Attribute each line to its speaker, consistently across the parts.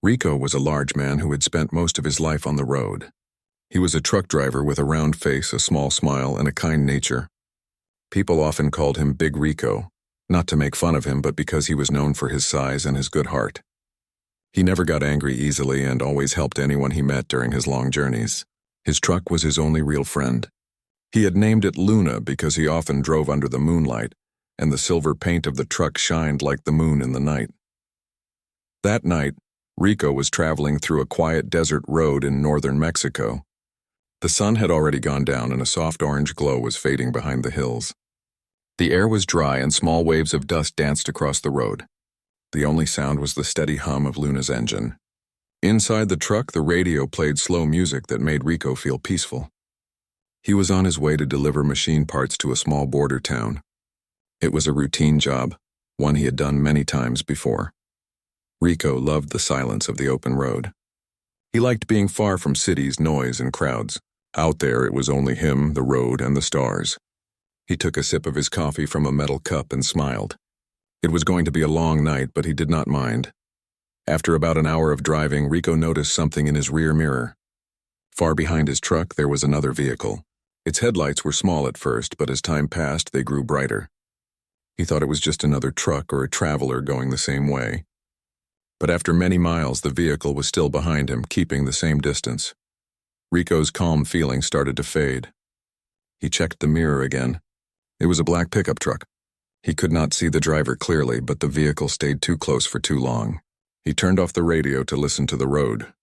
Speaker 1: Rico was a large man who had spent most of his life on the road. He was a truck driver with a round face, a small smile, and a kind nature. People often called him Big Rico, not to make fun of him, but because he was known for his size and his good heart. He never got angry easily and always helped anyone he met during his long journeys. His truck was his only real friend. He had named it Luna because he often drove under the moonlight, and the silver paint of the truck shined like the moon in the night. That night, Rico was traveling through a quiet desert road in northern Mexico. The sun had already gone down and a soft orange glow was fading behind the hills. The air was dry and small waves of dust danced across the road. The only sound was the steady hum of Luna's engine. Inside the truck, the radio played slow music that made Rico feel peaceful. He was on his way to deliver machine parts to a small border town. It was a routine job, one he had done many times before. Rico loved the silence of the open road. He liked being far from cities, noise, and crowds. Out there, it was only him, the road, and the stars. He took a sip of his coffee from a metal cup and smiled. It was going to be a long night, but he did not mind. After about an hour of driving, Rico noticed something in his rear mirror. Far behind his truck, there was another vehicle. Its headlights were small at first, but as time passed, they grew brighter. He thought it was just another truck or a traveler going the same way. But after many miles, the vehicle was still behind him, keeping the same distance. Rico's calm feeling started to fade. He checked the mirror again. It was a black pickup truck. He could not see the driver clearly, but the vehicle stayed too close for too long. He turned off the radio to listen to the road.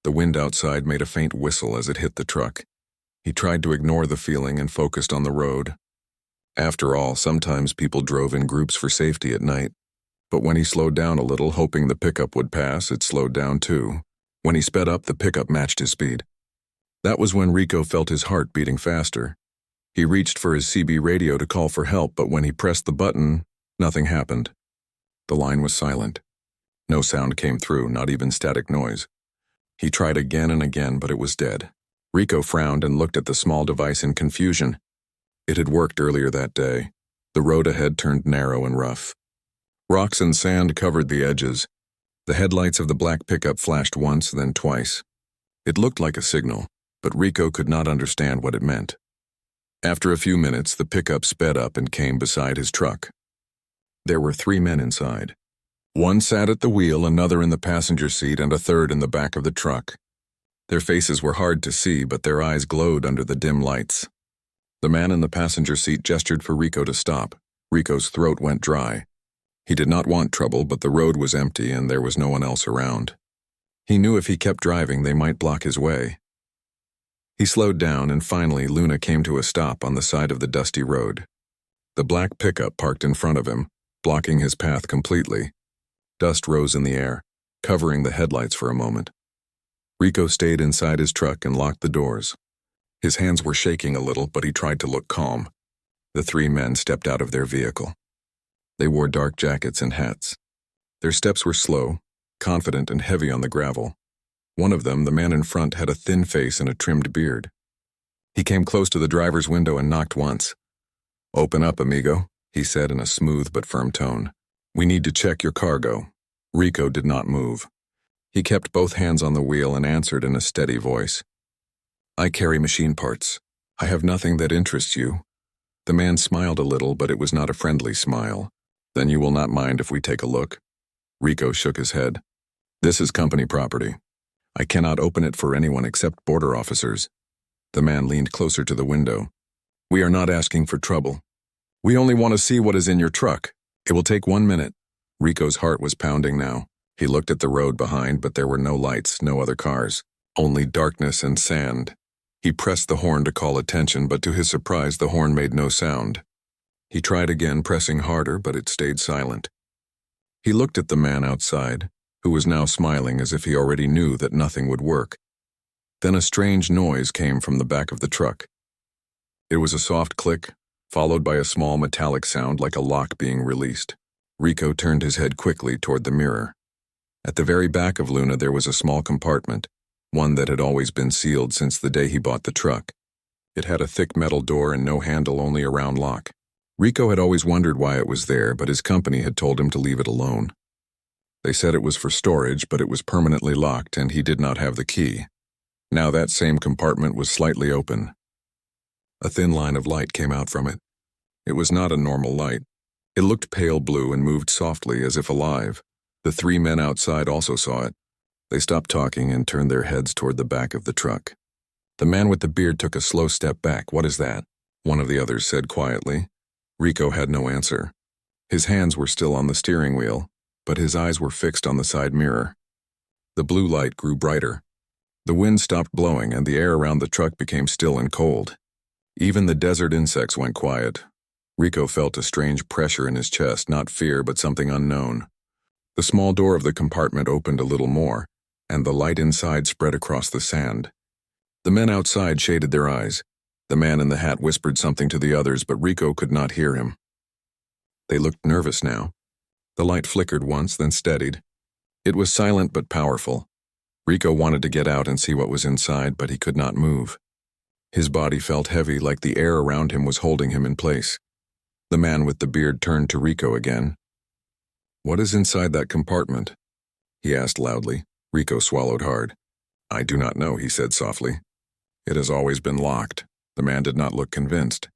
Speaker 1: The wind outside made a faint whistle as it hit the truck. He tried to ignore the feeling and focused on the road. After all, sometimes people drove in groups for safety at night. But when he slowed down a little, hoping the pickup would pass, it slowed down too. When he sped up, the pickup matched his speed. That was when Rico felt his heart beating faster. He reached for his CB radio to call for help, but when he pressed the button, nothing happened. The line was silent. No sound came through, not even static noise. He tried again and again, but it was dead. Rico frowned and looked at the small device in confusion. It had worked earlier that day. The road ahead turned narrow and rough. Rocks and sand covered the edges. The headlights of the black pickup flashed once, then twice. It looked like a signal, but Rico could not understand what it meant. After a few minutes, the pickup sped up and came beside his truck. There were 3 men inside. One sat at the wheel, another in the passenger seat, and a third in the back of the truck. Their faces were hard to see, but their eyes glowed under the dim lights. The man in the passenger seat gestured for Rico to stop. Rico's throat went dry. He did not want trouble, but the road was empty and there was no one else around. He knew if he kept driving, they might block his way. He slowed down and finally Luna came to a stop on the side of the dusty road. The black pickup parked in front of him, blocking his path completely. Dust rose in the air, covering the headlights for a moment. Rico stayed inside his truck and locked the doors. His hands were shaking a little, but he tried to look calm. The 3 men stepped out of their vehicle. They wore dark jackets and hats. Their steps were slow, confident and heavy on the gravel. One of them, the man in front, had a thin face and a trimmed beard. He came close to the driver's window and knocked once. "Open up, amigo," he said in a smooth but firm tone. "We need to check your cargo." Rico did not move. He kept both hands on the wheel and answered in a steady voice. "I carry machine parts. I have nothing that interests you." The man smiled a little, but it was not a friendly smile. "Then you will not mind if we take a look?" Rico shook his head. "This is company property. I cannot open it for anyone except border officers." The man leaned closer to the window. "We are not asking for trouble. We only want to see what is in your truck. It will take 1 minute." Rico's heart was pounding now. He looked at the road behind, but there were no lights, no other cars, only darkness and sand. He pressed the horn to call attention, but to his surprise, the horn made no sound. He tried again, pressing harder, but it stayed silent. He looked at the man outside, who was now smiling as if he already knew that nothing would work. Then a strange noise came from the back of the truck. It was a soft click, followed by a small metallic sound like a lock being released. Rico turned his head quickly toward the mirror. At the very back of Luna there was a small compartment, one that had always been sealed since the day he bought the truck. It had a thick metal door and no handle, only a round lock. Rico had always wondered why it was there, but his company had told him to leave it alone. They said it was for storage, but it was permanently locked and he did not have the key. Now that same compartment was slightly open. A thin line of light came out from it. It was not a normal light. It looked pale blue and moved softly as if alive. The three men outside also saw it. They stopped talking and turned their heads toward the back of the truck. The man with the beard took a slow step back. "What is that?" one of the others said quietly. Rico had no answer. His hands were still on the steering wheel, but his eyes were fixed on the side mirror. The blue light grew brighter. The wind stopped blowing and the air around the truck became still and cold. Even the desert insects went quiet. Rico felt a strange pressure in his chest, not fear but something unknown. The small door of the compartment opened a little more, and the light inside spread across the sand. The men outside shaded their eyes. The man in the hat whispered something to the others, but Rico could not hear him. They looked nervous now. The light flickered once, then steadied. It was silent but powerful. Rico wanted to get out and see what was inside, but he could not move. His body felt heavy, like the air around him was holding him in place. The man with the beard turned to Rico again. "What is inside that compartment?" he asked loudly. Rico swallowed hard. "I do not know," he said softly. "It has always been locked." The man did not look convinced.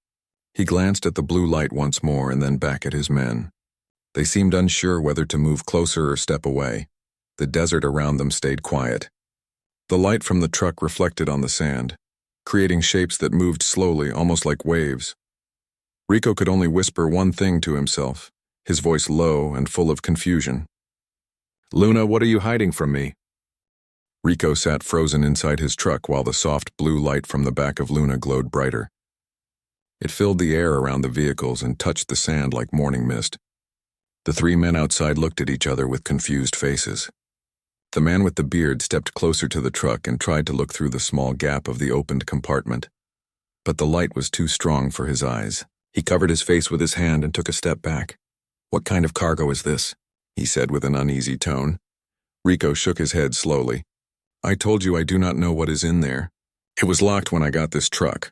Speaker 1: He glanced at the blue light once more and then back at his men. They seemed unsure whether to move closer or step away. The desert around them stayed quiet. The light from the truck reflected on the sand, creating shapes that moved slowly, almost like waves. Rico could only whisper one thing to himself, his voice low and full of confusion. "Luna, what are you hiding from me?" Rico sat frozen inside his truck while the soft blue light from the back of Luna glowed brighter. It filled the air around the vehicles and touched the sand like morning mist. The three men outside looked at each other with confused faces. The man with the beard stepped closer to the truck and tried to look through the small gap of the opened compartment. But the light was too strong for his eyes. He covered his face with his hand and took a step back. "What kind of cargo is this?" he said with an uneasy tone. Rico shook his head slowly. "I told you I do not know what is in there. It was locked when I got this truck."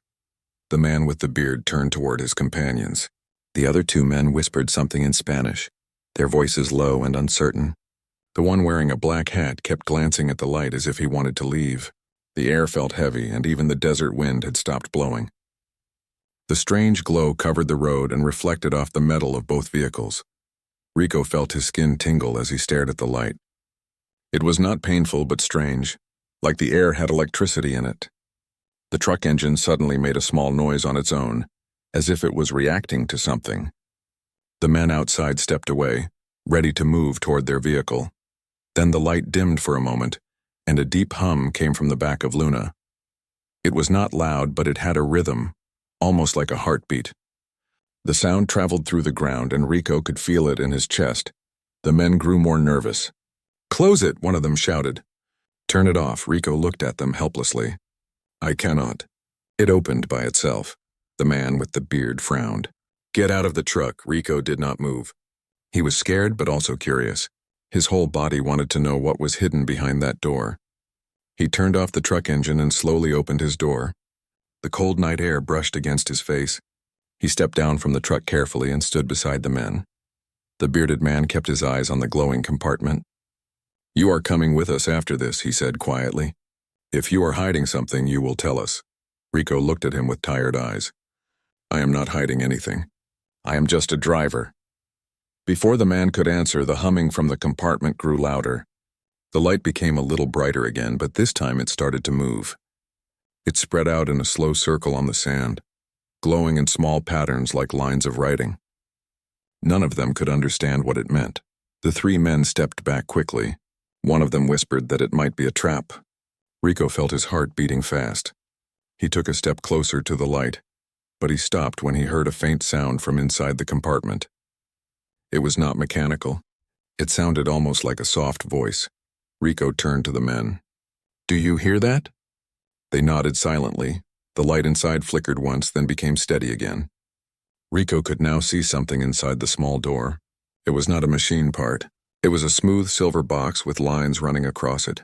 Speaker 1: The man with the beard turned toward his companions. The other two men whispered something in Spanish, their voices low and uncertain. The one wearing a black hat kept glancing at the light as if he wanted to leave. The air felt heavy, and even the desert wind had stopped blowing. The strange glow covered the road and reflected off the metal of both vehicles. Rico felt his skin tingle as he stared at the light. It was not painful but strange, like the air had electricity in it. The truck engine suddenly made a small noise on its own, as if it was reacting to something. The men outside stepped away, ready to move toward their vehicle. Then the light dimmed for a moment, and a deep hum came from the back of Luna. It was not loud, but it had a rhythm, almost like a heartbeat. The sound traveled through the ground, and Rico could feel it in his chest. The men grew more nervous. "Close it," one of them shouted. "Turn it off." Rico looked at them helplessly. "I cannot." It opened by itself. The man with the beard frowned. "Get out of the truck." Rico did not move. He was scared but also curious. His whole body wanted to know what was hidden behind that door. He turned off the truck engine and slowly opened his door. The cold night air brushed against his face. He stepped down from the truck carefully and stood beside the men. The bearded man kept his eyes on the glowing compartment. "You are coming with us after this," he said quietly. "If you are hiding something, you will tell us." Rico looked at him with tired eyes. "I am not hiding anything. I am just a driver." Before the man could answer, the humming from the compartment grew louder. The light became a little brighter again, but this time it started to move. It spread out in a slow circle on the sand, glowing in small patterns like lines of writing. None of them could understand what it meant. The three men stepped back quickly. One of them whispered that it might be a trap. Rico felt his heart beating fast. He took a step closer to the light, but he stopped when he heard a faint sound from inside the compartment. It was not mechanical. It sounded almost like a soft voice. Rico turned to the men. "Do you hear that?" They nodded silently. The light inside flickered once, then became steady again. Rico could now see something inside the small door. It was not a machine part. It was a smooth silver box with lines running across it,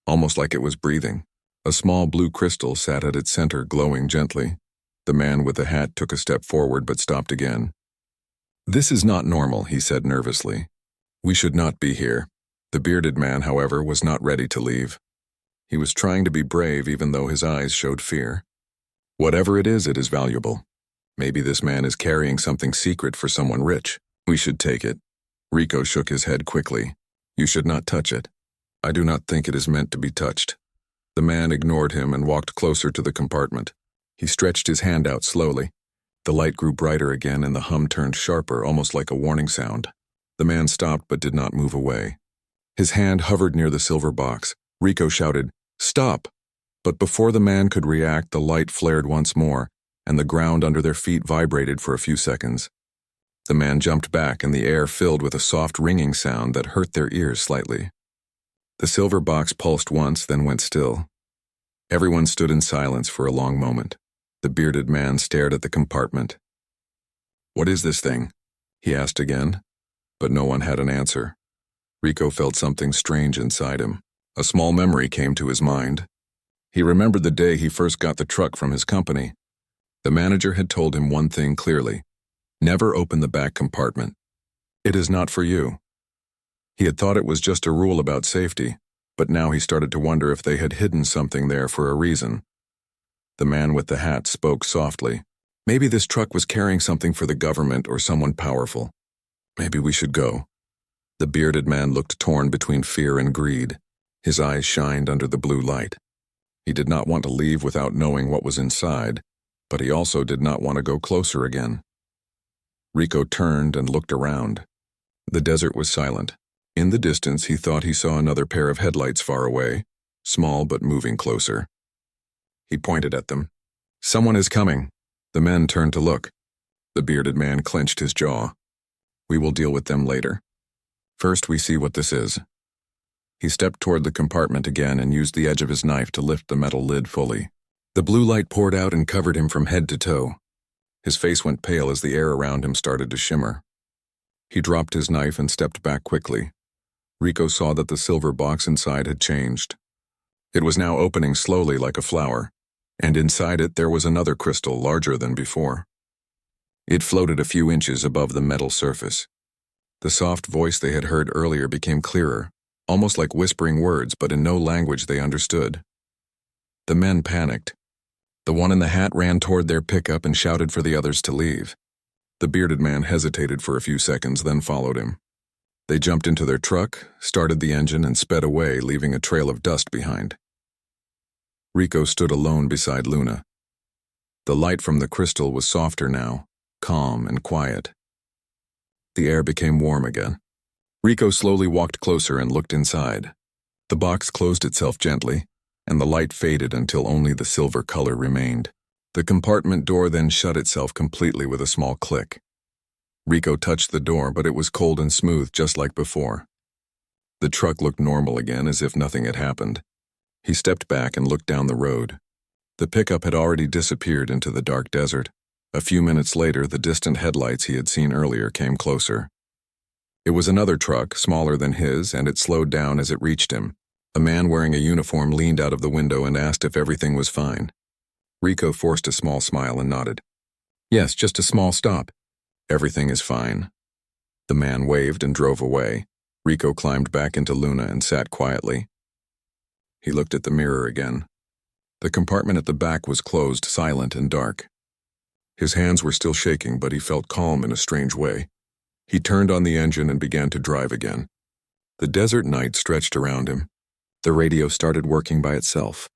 Speaker 1: almost like it was breathing. A small blue crystal sat at its center, glowing gently. The man with the hat took a step forward but stopped again. "This is not normal," he said nervously. "We should not be here." The bearded man, however, was not ready to leave. He was trying to be brave even though his eyes showed fear. Whatever it is valuable. Maybe this man is carrying something secret for someone rich. We should take it. Rico shook his head quickly. You should not touch it. I do not think it is meant to be touched. The man ignored him and walked closer to the compartment. He stretched his hand out slowly. The light grew brighter again and the hum turned sharper, almost like a warning sound. The man stopped but did not move away. His hand hovered near the silver box. Rico shouted, "Stop!" But before the man could react, the light flared once more, and the ground under their feet vibrated for a few seconds. The man jumped back and the air filled with a soft ringing sound that hurt their ears slightly. The silver box pulsed once, then went still. Everyone stood in silence for a long moment. The bearded man stared at the compartment. "What is this thing?" he asked again, but no one had an answer. Rico felt something strange inside him. A small memory came to his mind. He remembered the day he first got the truck from his company. The manager had told him one thing clearly: never open the back compartment. It is not for you. He had thought it was just a rule about safety, but now he started to wonder if they had hidden something there for a reason. The man with the hat spoke softly. Maybe this truck was carrying something for the government or someone powerful. Maybe we should go. The bearded man looked torn between fear and greed. His eyes shined under the blue light. He did not want to leave without knowing what was inside, but he also did not want to go closer again. Rico turned and looked around. The desert was silent. In the distance, he thought he saw another pair of headlights far away, small but moving closer. He pointed at them. "Someone is coming." The men turned to look. The bearded man clenched his jaw. "We will deal with them later. First, we see what this is." He stepped toward the compartment again and used the edge of his knife to lift the metal lid fully. The blue light poured out and covered him from head to toe. His face went pale as the air around him started to shimmer. He dropped his knife and stepped back quickly. Rico saw that the silver box inside had changed. It was now opening slowly like a flower, and inside it there was another crystal larger than before. It floated a few inches above the metal surface. The soft voice they had heard earlier became clearer, almost like whispering words, but in no language they understood. The men panicked. The one in the hat ran toward their pickup and shouted for the others to leave. The bearded man hesitated for a few seconds, then followed him. They jumped into their truck, started the engine, and sped away, leaving a trail of dust behind. Rico stood alone beside Luna. The light from the crystal was softer now, calm and quiet. The air became warm again. Rico slowly walked closer and looked inside. The box closed itself gently, and the light faded until only the silver color remained. The compartment door then shut itself completely with a small click. Rico touched the door, but it was cold and smooth just like before. The truck looked normal again, as if nothing had happened. He stepped back and looked down the road. The pickup had already disappeared into the dark desert. A few minutes later, the distant headlights he had seen earlier came closer. It was another truck, smaller than his, and it slowed down as it reached him. A man wearing a uniform leaned out of the window and asked if everything was fine. Rico forced a small smile and nodded. "Yes, just a small stop. Everything is fine." The man waved and drove away. Rico climbed back into Luna and sat quietly. He looked at the mirror again. The compartment at the back was closed, silent and dark. His hands were still shaking, but he felt calm in a strange way. He turned on the engine and began to drive again. The desert night stretched around him. The radio started working by itself,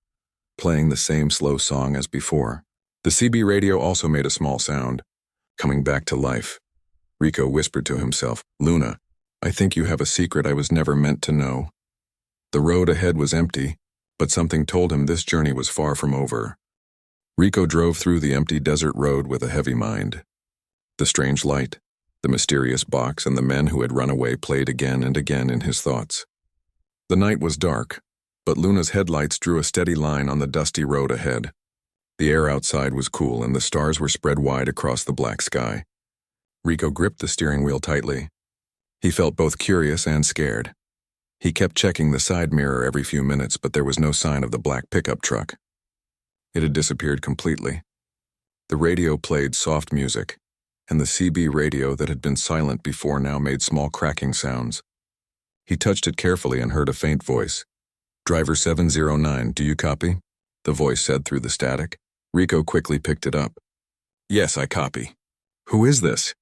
Speaker 1: playing the same slow song as before. The CB radio also made a small sound, coming back to life. Rico whispered to himself, "Luna, I think you have a secret I was never meant to know." The road ahead was empty, but something told him this journey was far from over. Rico drove through the empty desert road with a heavy mind. The strange light, the mysterious box, and the men who had run away played again and again in his thoughts. The night was dark, but Luna's headlights drew a steady line on the dusty road ahead. The air outside was cool and the stars were spread wide across the black sky. Rico gripped the steering wheel tightly. He felt both curious and scared. He kept checking the side mirror every few minutes, but there was no sign of the black pickup truck. It had disappeared completely. The radio played soft music, and the CB radio that had been silent before now made small cracking sounds. He touched it carefully and heard a faint voice. "Driver 709, do you copy?" the voice said through the static. Rico quickly picked it up. "Yes, I copy." "Who is this?"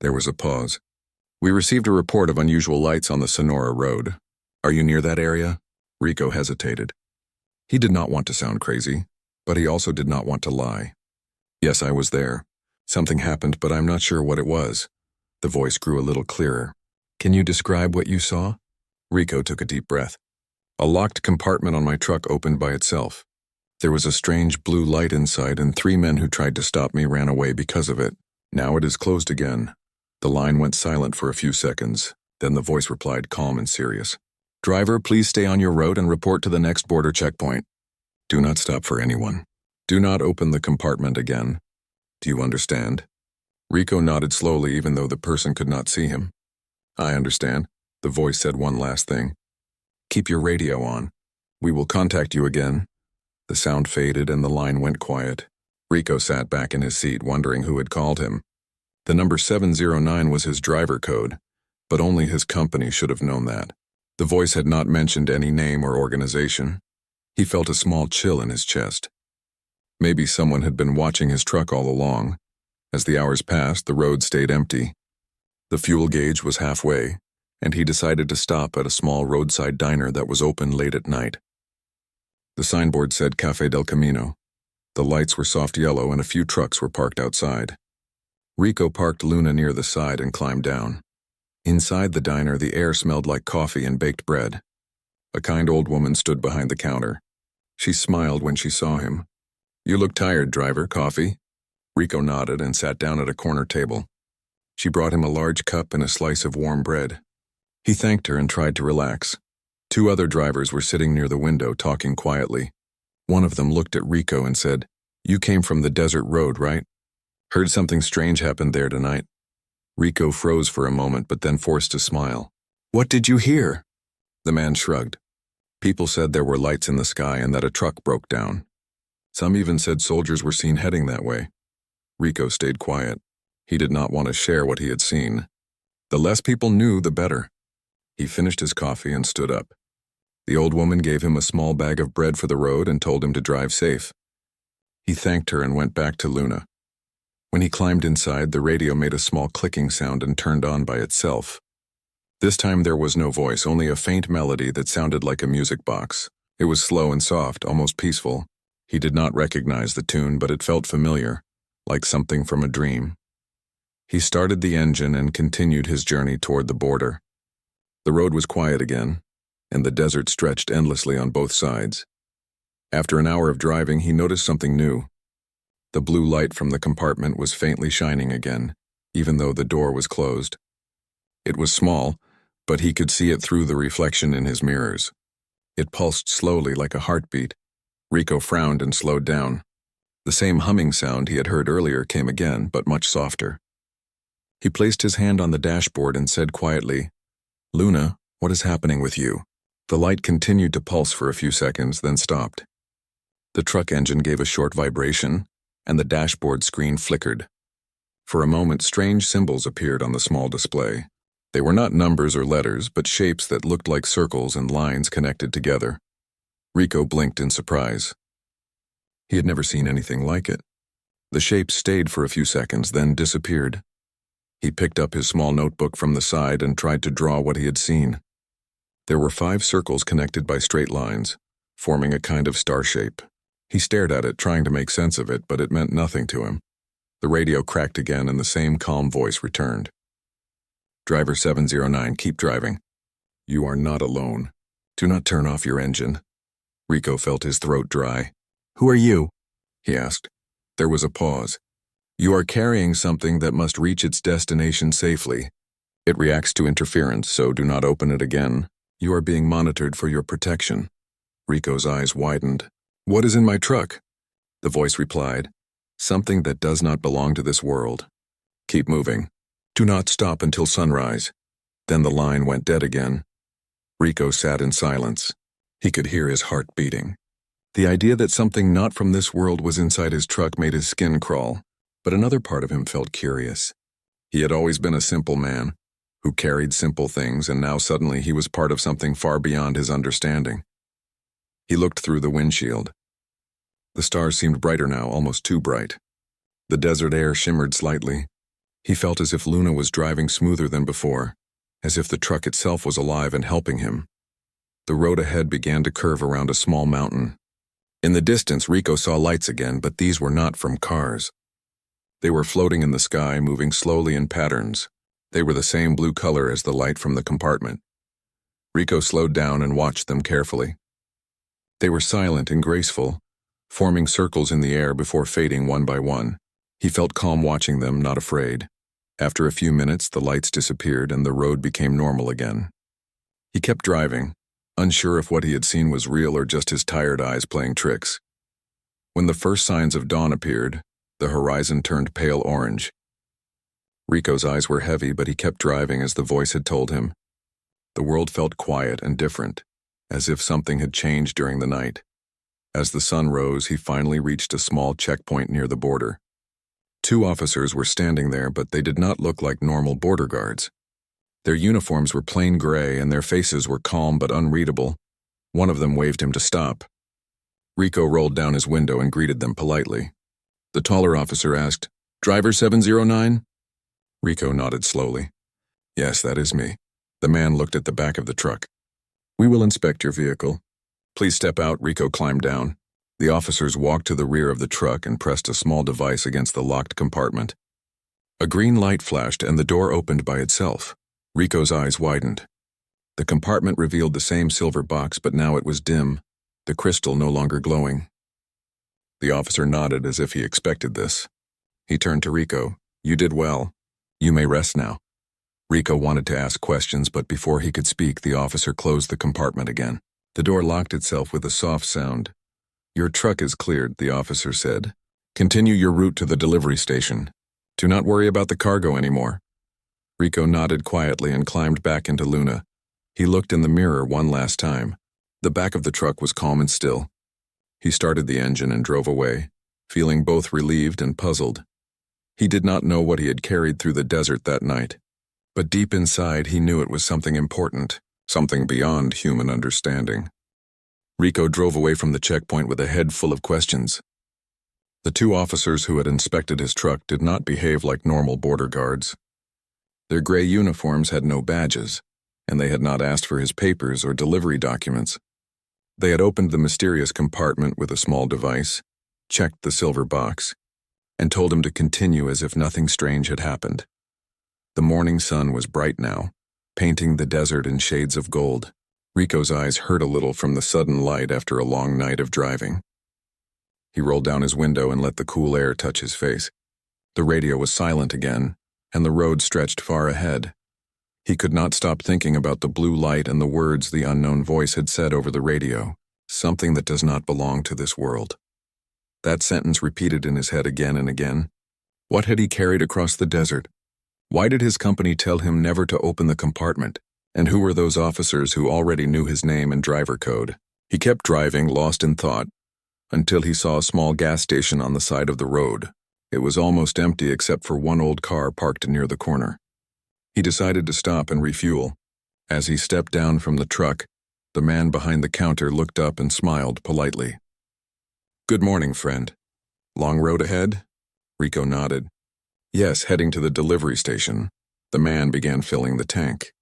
Speaker 1: There was a pause. "We received a report of unusual lights on the Sonora Road. Are you near that area?" Rico hesitated. He did not want to sound crazy, but he also did not want to lie. "Yes, I was there. Something happened, but I'm not sure what it was." The voice grew a little clearer. "Can you describe what you saw?" Rico took a deep breath. "A locked compartment on my truck opened by itself. There was a strange blue light inside, and 3 men who tried to stop me ran away because of it. Now it is closed again." The line went silent for a few seconds. Then the voice replied, calm and serious. "Driver, please stay on your road and report to the next border checkpoint. Do not stop for anyone. Do not open the compartment again. Do you understand?" Rico nodded slowly, even though the person could not see him. "I understand." The voice said one last thing. "Keep your radio on. We will contact you again." The sound faded and the line went quiet. Rico sat back in his seat, wondering who had called him. The number 709 was his driver code, but only his company should have known that. The voice had not mentioned any name or organization. He felt a small chill in his chest. Maybe someone had been watching his truck all along. As the hours passed, the road stayed empty. The fuel gauge was halfway, and he decided to stop at a small roadside diner that was open late at night. The signboard said Café del Camino. The lights were soft yellow and a few trucks were parked outside. Rico parked Luna near the side and climbed down. Inside the diner, the air smelled like coffee and baked bread. A kind old woman stood behind the counter. She smiled when she saw him. "You look tired, driver. Coffee?" Rico nodded and sat down at a corner table. She brought him a large cup and a slice of warm bread. He thanked her and tried to relax. 2 other drivers were sitting near the window, talking quietly. One of them looked at Rico and said, "You came from the desert road, right? Heard something strange happened there tonight." Rico froze for a moment, but then forced a smile. "What did you hear?" The man shrugged. "People said there were lights in the sky and that a truck broke down. Some even said soldiers were seen heading that way." Rico stayed quiet. He did not want to share what he had seen. The less people knew, the better. He finished his coffee and stood up. The old woman gave him a small bag of bread for the road and told him to drive safe. He thanked her and went back to Luna. When he climbed inside, the radio made a small clicking sound and turned on by itself. This time there was no voice, only a faint melody that sounded like a music box. It was slow and soft, almost peaceful. He did not recognize the tune, but it felt familiar, like something from a dream. He started the engine and continued his journey toward the border. The road was quiet again, and the desert stretched endlessly on both sides. After an hour of driving, he noticed something new. The blue light from the compartment was faintly shining again, even though the door was closed. It was small, but he could see it through the reflection in his mirrors. It pulsed slowly like a heartbeat. Rico frowned and slowed down. The same humming sound he had heard earlier came again, but much softer. He placed his hand on the dashboard and said quietly, "Luna, what is happening with you?" The light continued to pulse for a few seconds, then stopped. The truck engine gave a short vibration, and the dashboard screen flickered. For a moment, strange symbols appeared on the small display. They were not numbers or letters, but shapes that looked like circles and lines connected together. Rico blinked in surprise. He had never seen anything like it. The shapes stayed for a few seconds, then disappeared. He picked up his small notebook from the side and tried to draw what he had seen. There were 5 circles connected by straight lines, forming a kind of star shape. He stared at it, trying to make sense of it, but it meant nothing to him. The radio cracked again and the same calm voice returned. "Driver 709, keep driving. You are not alone. Do not turn off your engine." Rico felt his throat dry. "Who are you?" he asked. There was a pause. "You are carrying something that must reach its destination safely. It reacts to interference, so do not open it again. You are being monitored for your protection." Rico's eyes widened. "What is in my truck?" The voice replied, "Something that does not belong to this world. Keep moving. Do not stop until sunrise." Then the line went dead again. Rico sat in silence. He could hear his heart beating. The idea that something not from this world was inside his truck made his skin crawl, but another part of him felt curious. He had always been a simple man, who carried simple things, and now suddenly he was part of something far beyond his understanding. He looked through the windshield. The stars seemed brighter now, almost too bright. The desert air shimmered slightly. He felt as if Luna was driving smoother than before, as if the truck itself was alive and helping him. The road ahead began to curve around a small mountain. In the distance, Rico saw lights again, but these were not from cars. They were floating in the sky, moving slowly in patterns. They were the same blue color as the light from the compartment. Rico slowed down and watched them carefully. They were silent and graceful, forming circles in the air before fading one by one. He felt calm watching them, not afraid. After a few minutes, the lights disappeared and the road became normal again. He kept driving, unsure if what he had seen was real or just his tired eyes playing tricks. When the first signs of dawn appeared, the horizon turned pale orange. Rico's eyes were heavy, but he kept driving as the voice had told him. The world felt quiet and different, as if something had changed during the night. As the sun rose, he finally reached a small checkpoint near the border. 2 officers were standing there, but they did not look like normal border guards. Their uniforms were plain gray, and their faces were calm but unreadable. One of them waved him to stop. Rico rolled down his window and greeted them politely. The taller officer asked, "Driver 709? Rico nodded slowly. "Yes, that is me." The man looked at the back of the truck. "We will inspect your vehicle. Please step out." Rico climbed down. The officers walked to the rear of the truck and pressed a small device against the locked compartment. A green light flashed and the door opened by itself. Rico's eyes widened. The compartment revealed the same silver box, but now it was dim, the crystal no longer glowing. The officer nodded as if he expected this. He turned to Rico. "You did well. You may rest now." Rico wanted to ask questions, but before he could speak, the officer closed the compartment again. The door locked itself with a soft sound. "Your truck is cleared," the officer said. "Continue your route to the delivery station. Do not worry about the cargo anymore." Rico nodded quietly and climbed back into Luna. He looked in the mirror one last time. The back of the truck was calm and still. He started the engine and drove away, feeling both relieved and puzzled. He did not know what he had carried through the desert that night, but deep inside he knew it was something important, something beyond human understanding. Rico drove away from the checkpoint with a head full of questions. The 2 officers who had inspected his truck did not behave like normal border guards. Their gray uniforms had no badges, and they had not asked for his papers or delivery documents. They had opened the mysterious compartment with a small device, checked the silver box, and told him to continue as if nothing strange had happened. The morning sun was bright now, painting the desert in shades of gold. Rico's eyes hurt a little from the sudden light after a long night of driving. He rolled down his window and let the cool air touch his face. The radio was silent again, and the road stretched far ahead. He could not stop thinking about the blue light and the words the unknown voice had said over the radio, "Something that does not belong to this world." That sentence repeated in his head again and again. What had he carried across the desert? Why did his company tell him never to open the compartment? And who were those officers who already knew his name and driver code? He kept driving, lost in thought, until he saw a small gas station on the side of the road. It was almost empty except for one old car parked near the corner. He decided to stop and refuel. As he stepped down from the truck, the man behind the counter looked up and smiled politely. "Good morning, friend. Long road ahead?" Rico nodded. "Yes, heading to the delivery station." The man began filling the tank.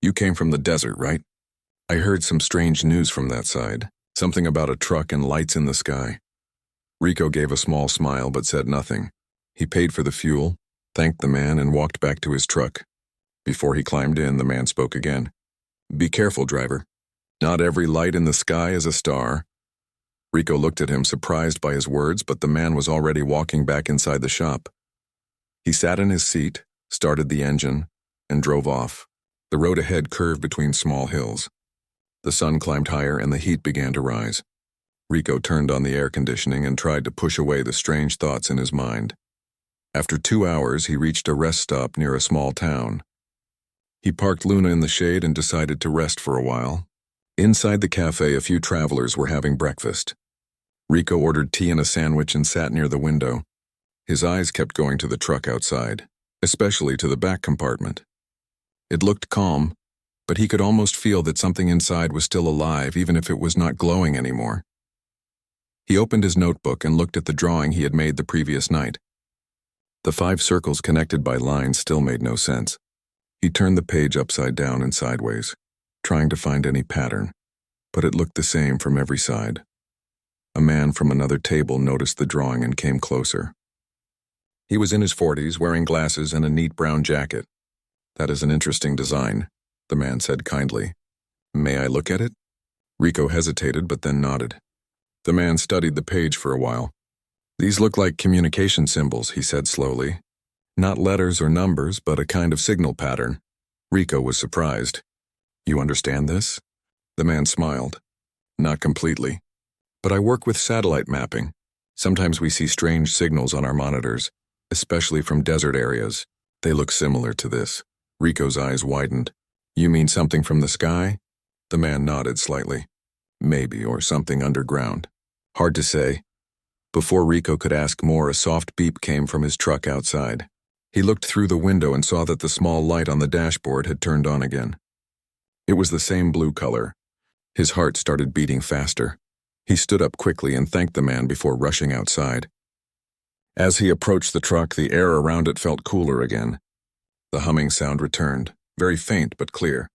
Speaker 1: "You came from the desert, right? I heard some strange news from that side. Something about a truck and lights in the sky." Rico gave a small smile but said nothing. He paid for the fuel, thanked the man, and walked back to his truck. Before he climbed in, the man spoke again. "Be careful, driver. Not every light in the sky is a star." Rico looked at him, surprised by his words, but the man was already walking back inside the shop. He sat in his seat, started the engine, and drove off. The road ahead curved between small hills. The sun climbed higher and the heat began to rise. Rico turned on the air conditioning and tried to push away the strange thoughts in his mind. After 2 hours, he reached a rest stop near a small town. He parked Luna in the shade and decided to rest for a while. Inside the cafe, a few travelers were having breakfast. Rico ordered tea and a sandwich and sat near the window. His eyes kept going to the truck outside, especially to the back compartment. It looked calm, but he could almost feel that something inside was still alive, even if it was not glowing anymore. He opened his notebook and looked at the drawing he had made the previous night. The 5 circles connected by lines still made no sense. He turned the page upside down and sideways, trying to find any pattern, but it looked the same from every side. A man from another table noticed the drawing and came closer. He was in his 40s, wearing glasses and a neat brown jacket. "That is an interesting design," the man said kindly. "May I look at it?" Rico hesitated but then nodded. The man studied the page for a while. "These look like communication symbols," he said slowly. "Not letters or numbers, but a kind of signal pattern." Rico was surprised. "You understand this?" The man smiled. "Not completely. But I work with satellite mapping. Sometimes we see strange signals on our monitors, especially from desert areas. They look similar to this." Rico's eyes widened. "You mean something from the sky?" The man nodded slightly. "Maybe, or something underground. Hard to say." Before Rico could ask more, a soft beep came from his truck outside. He looked through the window and saw that the small light on the dashboard had turned on again. It was the same blue color. His heart started beating faster. He stood up quickly and thanked the man before rushing outside. As he approached the truck, the air around it felt cooler again. The humming sound returned, very faint but clear.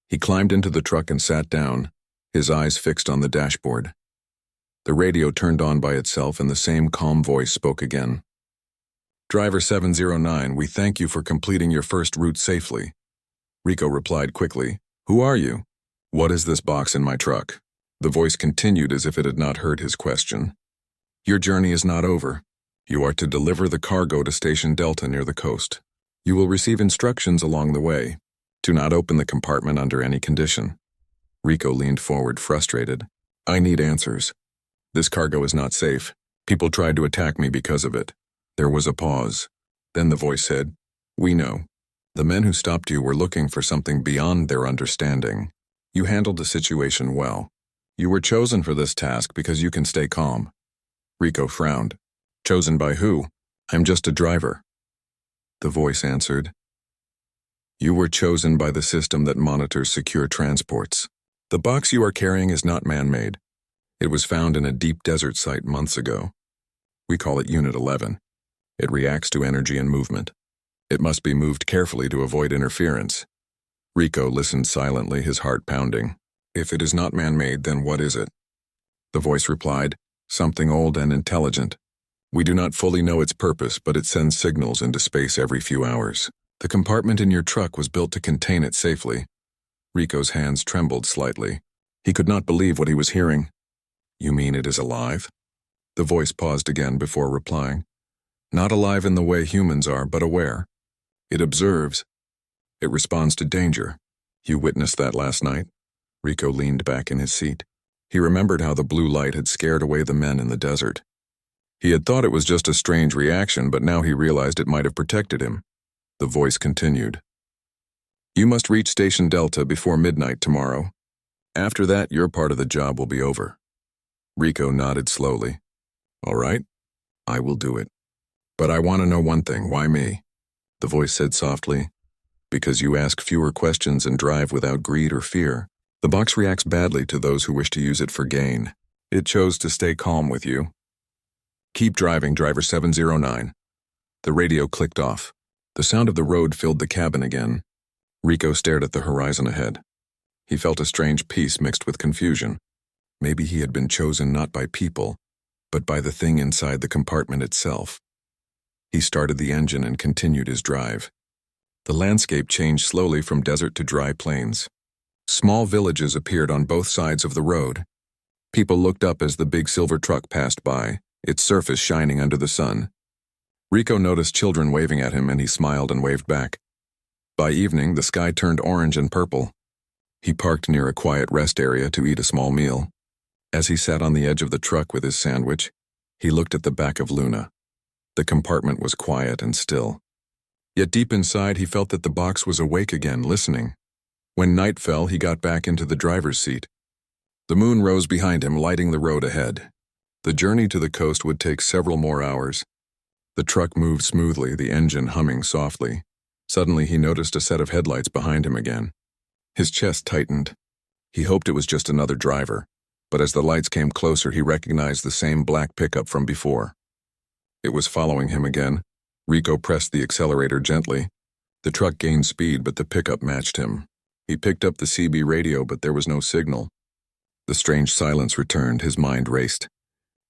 Speaker 1: He climbed into the truck and sat down, his eyes fixed on the dashboard. The radio turned on by itself and the same calm voice spoke again. "Driver 709, we thank you for completing your first route safely." Rico replied quickly, "Who are you? What is this box in my truck?" The voice continued as if it had not heard his question. "Your journey is not over. You are to deliver the cargo to Station Delta near the coast. You will receive instructions along the way. Do not open the compartment under any condition." Rico leaned forward, frustrated. "I need answers. This cargo is not safe. People tried to attack me because of it." There was a pause. Then the voice said, "We know. The men who stopped you were looking for something beyond their understanding. You handled the situation well. You were chosen for this task because you can stay calm." Rico frowned. "Chosen by who? I'm just a driver." The voice answered, "You were chosen by the system that monitors secure transports. The box you are carrying is not man-made. It was found in a deep desert site months ago. We call it Unit 11. It reacts to energy and movement. It must be moved carefully to avoid interference." Rico listened silently, his heart pounding. "If it is not man-made, then what is it?" The voice replied, "Something old and intelligent. We do not fully know its purpose, but it sends signals into space every few hours. The compartment in your truck was built to contain it safely." Rico's hands trembled slightly. He could not believe what he was hearing. "You mean it is alive?" The voice paused again before replying. "Not alive in the way humans are, but aware. It observes. It responds to danger. You witnessed that last night?" Rico leaned back in his seat. He remembered how the blue light had scared away the men in the desert. He had thought it was just a strange reaction, but now he realized it might have protected him. The voice continued. "You must reach Station Delta before midnight tomorrow. After that, your part of the job will be over." Rico nodded slowly. "All right, I will do it. But I want to know one thing. Why me?" The voice said softly, "Because you ask fewer questions and drive without greed or fear. The box reacts badly to those who wish to use it for gain. It chose to stay calm with you. Keep driving, driver 709. The radio clicked off. The sound of the road filled the cabin again. Rico stared at the horizon ahead. He felt a strange peace mixed with confusion. Maybe he had been chosen not by people, but by the thing inside the compartment itself. He started the engine and continued his drive. The landscape changed slowly from desert to dry plains. Small villages appeared on both sides of the road. People looked up as the big silver truck passed by, its surface shining under the sun. Rico noticed children waving at him and he smiled and waved back. By evening, the sky turned orange and purple. He parked near a quiet rest area to eat a small meal. As he sat on the edge of the truck with his sandwich, he looked at the back of Luna. The compartment was quiet and still. Yet deep inside, he felt that the box was awake again, listening. When night fell, he got back into the driver's seat. The moon rose behind him, lighting the road ahead. The journey to the coast would take several more hours. The truck moved smoothly, the engine humming softly. Suddenly, he noticed a set of headlights behind him again. His chest tightened. He hoped it was just another driver, but as the lights came closer, he recognized the same black pickup from before. It was following him again. Rico pressed the accelerator gently. The truck gained speed, but the pickup matched him. He picked up the CB radio, but there was no signal. The strange silence returned. His mind raced.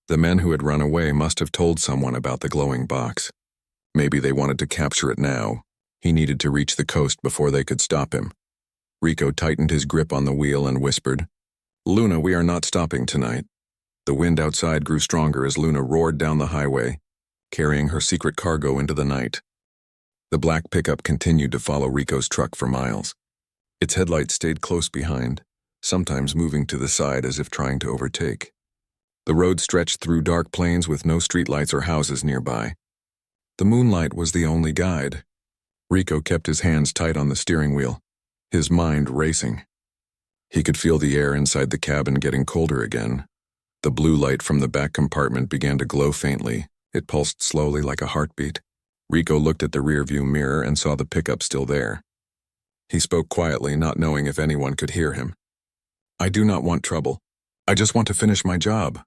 Speaker 1: The men who had run away must have told someone about the glowing box. Maybe they wanted to capture it now. He needed to reach the coast before they could stop him. Rico tightened his grip on the wheel and whispered, "Luna, we are not stopping tonight." The wind outside grew stronger as Luna roared down the highway, carrying her secret cargo into the night. The black pickup continued to follow Rico's truck for miles. Its headlights stayed close behind, sometimes moving to the side as if trying to overtake. The road stretched through dark plains with no streetlights or houses nearby. The moonlight was the only guide. Rico kept his hands tight on the steering wheel, his mind racing. He could feel the air inside the cabin getting colder again. The blue light from the back compartment began to glow faintly. It pulsed slowly like a heartbeat. Rico looked at the rearview mirror and saw the pickup still there. He spoke quietly, not knowing if anyone could hear him. "I do not want trouble. I just want to finish my job."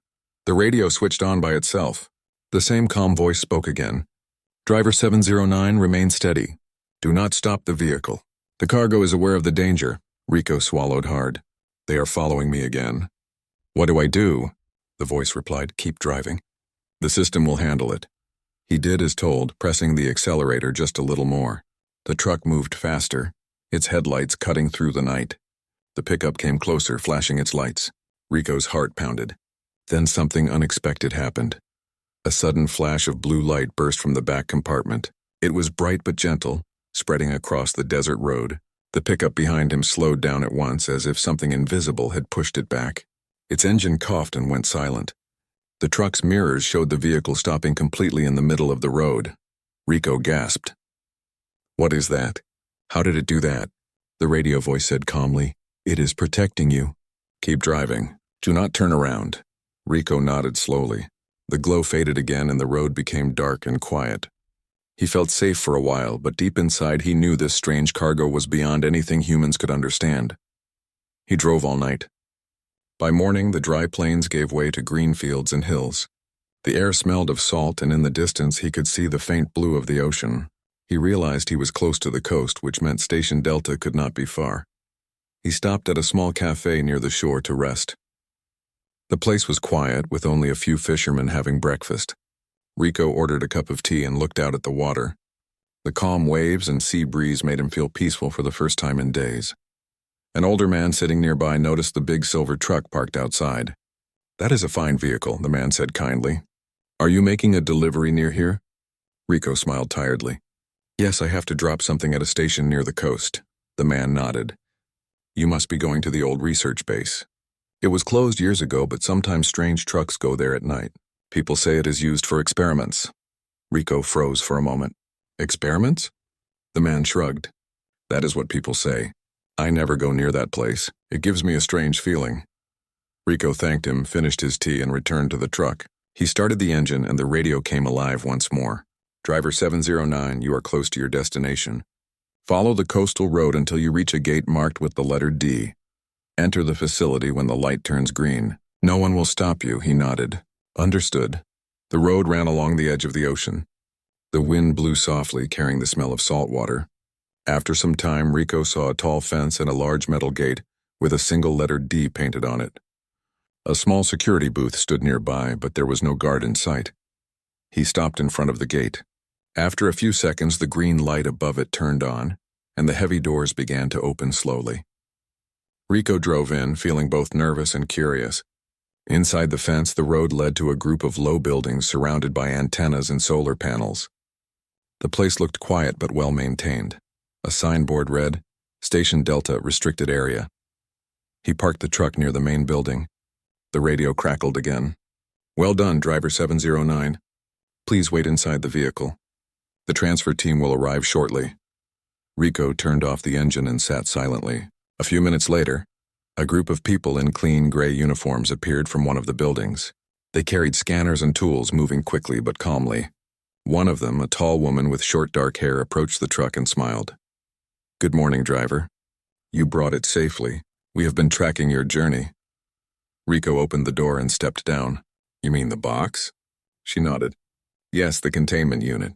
Speaker 1: The radio switched on by itself. The same calm voice spoke again. "Driver 709, remain steady. Do not stop the vehicle. The cargo is aware of the danger." Rico swallowed hard. "They are following me again." "What do I do?" The voice replied, "Keep driving. The system will handle it." He did as told, pressing the accelerator just a little more. The truck moved faster, its headlights cutting through the night. The pickup came closer, flashing its lights. Rico's heart pounded. Then something unexpected happened. A sudden flash of blue light burst from the back compartment. It was bright but gentle, spreading across the desert road. The pickup behind him slowed down at once, as if something invisible had pushed it back. Its engine coughed and went silent. The truck's mirrors showed the vehicle stopping completely in the middle of the road. Rico gasped. "What is that? How did it do that?" The radio voice said calmly, "It is protecting you. Keep driving. Do not turn around." Rico nodded slowly. The glow faded again and the road became dark and quiet. He felt safe for a while, but deep inside he knew this strange cargo was beyond anything humans could understand. He drove all night. By morning, the dry plains gave way to green fields and hills. The air smelled of salt, and in the distance he could see the faint blue of the ocean. He realized he was close to the coast, which meant Station Delta could not be far. He stopped at a small cafe near the shore to rest. The place was quiet, with only a few fishermen having breakfast. Rico ordered a cup of tea and looked out at the water. The calm waves and sea breeze made him feel peaceful for the first time in days. An older man sitting nearby noticed the big silver truck parked outside. "That is a fine vehicle," the man said kindly. "Are you making a delivery near here?" Rico smiled tiredly. "Yes, I have to drop something at a station near the coast." The man nodded. "You must be going to the old research base. It was closed years ago, but sometimes strange trucks go there at night. People say it is used for experiments." Rico froze for a moment. "Experiments?" The man shrugged. "That is what people say. I never go near that place. It gives me a strange feeling." Rico thanked him, finished his tea, and returned to the truck. He started the engine, and the radio came alive once more. "Driver 709, you are close to your destination. Follow the coastal road until you reach a gate marked with the letter D. Enter the facility when the light turns green. No one will stop you," he nodded. "Understood." The road ran along the edge of the ocean. The wind blew softly, carrying the smell of salt water. After some time, Rico saw a tall fence and a large metal gate with a single letter D painted on it. A small security booth stood nearby, but there was no guard in sight. He stopped in front of the gate. After a few seconds, the green light above it turned on, and the heavy doors began to open slowly. Rico drove in, feeling both nervous and curious. Inside the fence, the road led to a group of low buildings surrounded by antennas and solar panels. The place looked quiet but well-maintained. A signboard read, "Station Delta Restricted Area." He parked the truck near the main building. The radio crackled again. "Well done, driver 709. Please wait inside the vehicle. The transfer team will arrive shortly." Rico turned off the engine and sat silently. A few minutes later, a group of people in clean gray uniforms appeared from one of the buildings. They carried scanners and tools, moving quickly but calmly. One of them, a tall woman with short dark hair, approached the truck and smiled. "Good morning, driver. You brought it safely. We have been tracking your journey." Rico opened the door and stepped down. "You mean the box?" She nodded. "Yes, the containment unit.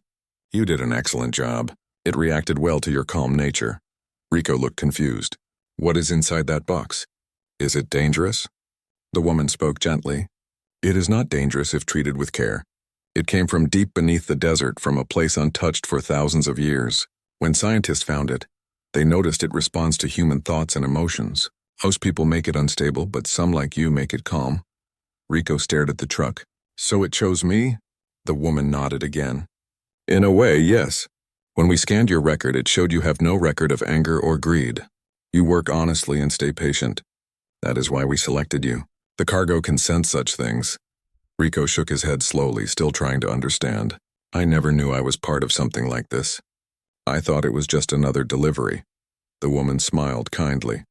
Speaker 1: You did an excellent job. It reacted well to your calm nature." Rico looked confused. "What is inside that box? Is it dangerous?" The woman spoke gently. "It is not dangerous if treated with care. It came from deep beneath the desert, from a place untouched for thousands of years. When scientists found it, they noticed it responds to human thoughts and emotions. Most people make it unstable, but some like you make it calm." Rico stared at the truck. "So it chose me?" The woman nodded again. "In a way, yes. When we scanned your record, it showed you have no record of anger or greed. You work honestly and stay patient. That is why we selected you. The cargo can sense such things." Rico shook his head slowly, still trying to understand. "I never knew I was part of something like this. I thought it was just another delivery." The woman smiled kindly.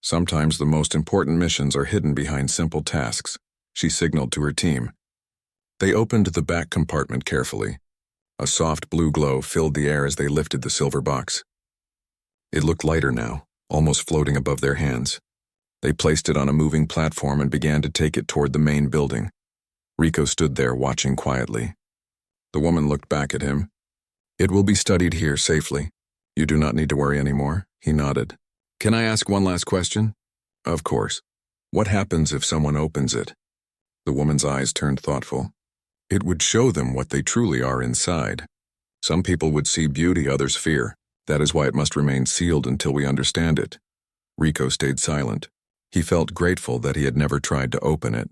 Speaker 1: "Sometimes the most important missions are hidden behind simple tasks," she signaled to her team. They opened the back compartment carefully. A soft blue glow filled the air as they lifted the silver box. It looked lighter now, almost floating above their hands. They placed it on a moving platform and began to take it toward the main building. Rico stood there watching quietly. The woman looked back at him. "It will be studied here safely. You do not need to worry anymore." He nodded. "Can I ask one last question?" "Of course. What happens if someone opens it?" The woman's eyes turned thoughtful. "It would show them what they truly are inside. Some people would see beauty, others fear. That is why it must remain sealed until we understand it." Rico stayed silent. He felt grateful that he had never tried to open it.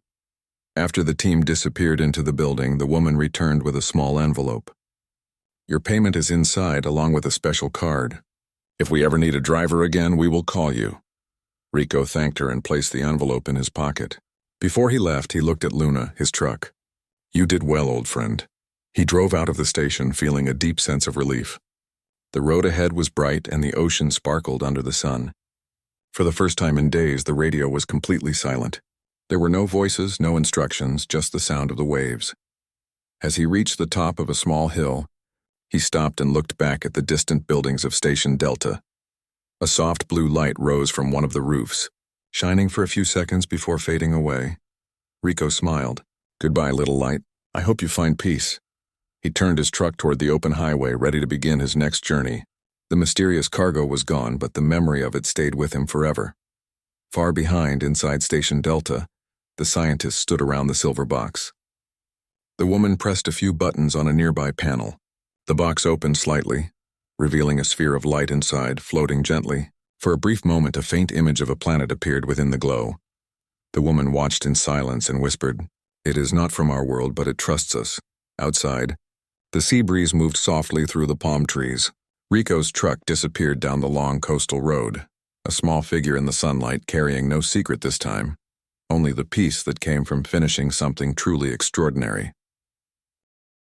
Speaker 1: After the team disappeared into the building, the woman returned with a small envelope. "Your payment is inside, along with a special card. If we ever need a driver again, we will call you." Rico thanked her and placed the envelope in his pocket. Before he left, he looked at Luna, his truck. "You did well, old friend." He drove out of the station, feeling a deep sense of relief. The road ahead was bright and the ocean sparkled under the sun. For the first time in days, the radio was completely silent. There were no voices, no instructions, just the sound of the waves. As he reached the top of a small hill, he stopped and looked back at the distant buildings of Station Delta. A soft blue light rose from one of the roofs, shining for a few seconds before fading away. Rico smiled. "Goodbye, little light. I hope you find peace." He turned his truck toward the open highway, ready to begin his next journey. The mysterious cargo was gone, but the memory of it stayed with him forever. Far behind, inside Station Delta, the scientists stood around the silver box. The woman pressed a few buttons on a nearby panel. The box opened slightly, revealing a sphere of light inside, floating gently. For a brief moment, a faint image of a planet appeared within the glow. The woman watched in silence and whispered, "It is not from our world, but it trusts us." Outside, the sea breeze moved softly through the palm trees. Rico's truck disappeared down the long coastal road, a small figure in the sunlight carrying no secret this time, only the peace that came from finishing something truly extraordinary.